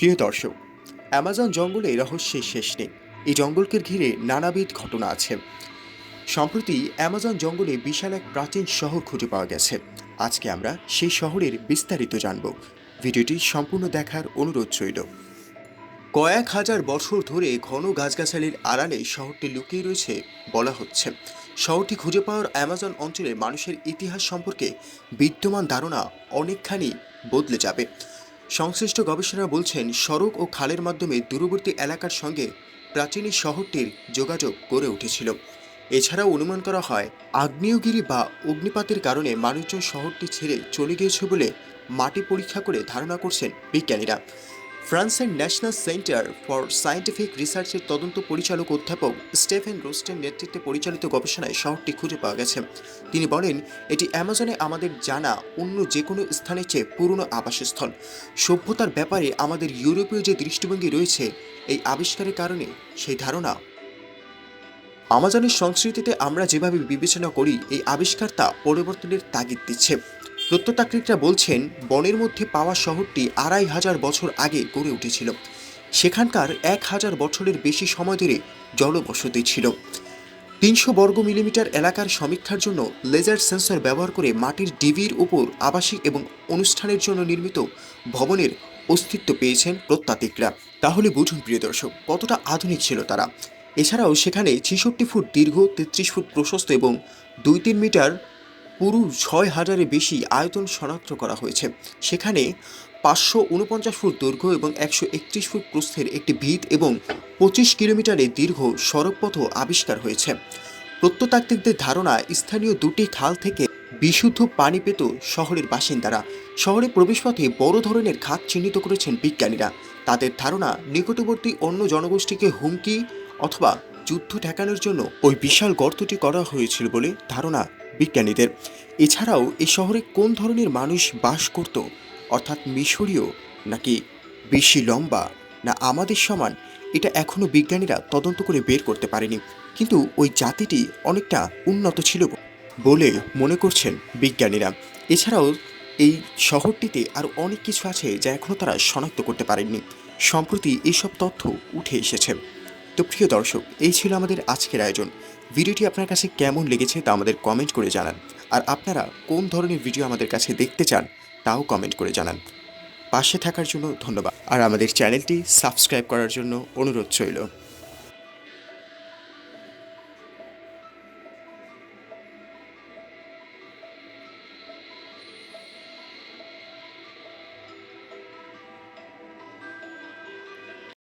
প্রিয় দর্শক, অ্যামাজন জঙ্গলে রহস্যের শেষ নেই। এই জঙ্গলকে ঘিরে নানাবিধ ঘটনা আছে। সম্প্রতি অ্যামাজন জঙ্গলে বিশাল এক প্রাচীন শহর খুঁজে পাওয়া গেছে। আজকে আমরা সেই শহরের বিস্তারিত জানব। ভিডিওটি সম্পূর্ণ দেখার অনুরোধ রইল। কয়েক হাজার বছর ধরে ঘন গাছগাছালির আড়ালে শহরটি লুকিয়ে রয়েছে বলা হচ্ছে। শহরটি খুঁজে পাওয়ার অ্যামাজন অঞ্চলে মানুষের ইতিহাস সম্পর্কে বিদ্যমান ধারণা অনেকখানি বদলে যাবে। সংশ্লিষ্ট গবেষণারা বলছেন, সড়ক ও খালের মাধ্যমে দূরবর্তী এলাকার সঙ্গে প্রাচীন এই শহরটির যোগাযোগ গড়ে উঠেছিল। এছাড়াও অনুমান করা হয়, আগ্নেয়গিরি বা অগ্নিপাতের কারণে মানুষজন শহরটি ছেড়ে চলে গিয়েছে বলে মাটি পরীক্ষা করে ধারণা করছেন বিজ্ঞানীরা। ফ্রান্সের ন্যাশনাল সেন্টার ফর সায়েন্টিফিক রিসার্চের তদন্ত পরিচালক অধ্যাপক স্টেফেন রোস্টের নেতৃত্বে পরিচালিত গবেষণায় শহরটি খুঁজে পাওয়া গেছে। তিনি বলেন, এটি অ্যামাজনে আমাদের জানা অন্য যে কোনো স্থানের চেয়ে পুরনো আবাসস্থল। সভ্যতার ব্যাপারে আমাদের ইউরোপীয় যে দৃষ্টিভঙ্গি রয়েছে, এই আবিষ্কারের কারণে সেই ধারণা আমাজনের সংস্কৃতিতে আমরা যেভাবে বিবেচনা করি, এই আবিষ্কার তা পরিবর্তনের তাগিদ দিচ্ছে। প্রত্নতাত্ত্বিকরা বলছেন, বনের মধ্যে পাওয়া শহরটি ২৫০০ বছর আগে গড়ে উঠেছিল। সেখানকার ১০০০ বছরের বেশি সময় ধরে জনবসতি ছিল। ৩০০ বর্গ মিলিমিটার এলাকার সমীক্ষার জন্য লেজার সেন্সর ব্যবহার করে মাটির ডিবির উপর আবাসিক এবং অনুষ্ঠানের জন্য নির্মিত ভবনের অস্তিত্ব পেয়েছেন প্রত্নতাত্ত্বিকরা। তাহলে বুঝুন প্রিয় দর্শক, কতটা আধুনিক ছিল তারা। এছাড়াও সেখানে ৬৬ ফুট দীর্ঘ, ৩৩ ফুট প্রশস্ত এবং ২-৩ মিটার পুরু ৬,০০০-এর বেশি আয়তন শনাক্ত করা হয়েছে। সেখানে ৫৪৯ ফুট দৈর্ঘ্য এবং ১৩১ ফুট প্রস্থের একটি ভিত এবং ২৫ কিলোমিটারের দীর্ঘ সড়কপথও আবিষ্কার হয়েছে। প্রত্নতাত্ত্বিকদের ধারণা, স্থানীয় দুটি খাল থেকে বিশুদ্ধ পানি পেত শহরের বাসিন্দারা। শহরে প্রবেশপথে বড় ধরনের খাত চিহ্নিত করেছেন বিজ্ঞানীরা। তাদের ধারণা, নিকটবর্তী অন্য জনগোষ্ঠীকে হুমকি অথবা যুদ্ধ ঠেকানোর জন্য ওই বিশাল গর্তটি করা হয়েছিল বলে ধারণা বিজ্ঞানীদের। এছাড়াও এই শহরে কোন ধরনের মানুষ বাস করত, অর্থাৎ মিশরীয় নাকি বেশি লম্বা না আমাদের সমান, এটা এখনও বিজ্ঞানীরা তদন্ত করে বের করতে পারেনি। কিন্তু ওই জাতিটি অনেকটা উন্নত ছিল বলে মনে করছেন বিজ্ঞানীরা। এছাড়াও এই শহরটিতে আরও অনেক কিছু আছে যা এখনও তারা শনাক্ত করতে পারেননি। সম্প্রতি এইসব তথ্য উঠে এসেছে। তো প্রিয় দর্শক, এই ছিল আমাদের আজকের আয়োজন। ভিডিওটি আপনার কাছে কেমন লেগেছে তা আমাদের কমেন্ট করে জানান। আর আপনারা কোন ধরনের ভিডিও আমাদের কাছে দেখতে চান তাও কমেন্ট করে জানান। পাশে থাকার জন্য ধন্যবাদ। আর আমাদের চ্যানেলটি সাবস্ক্রাইব করার জন্য অনুরোধ রইল।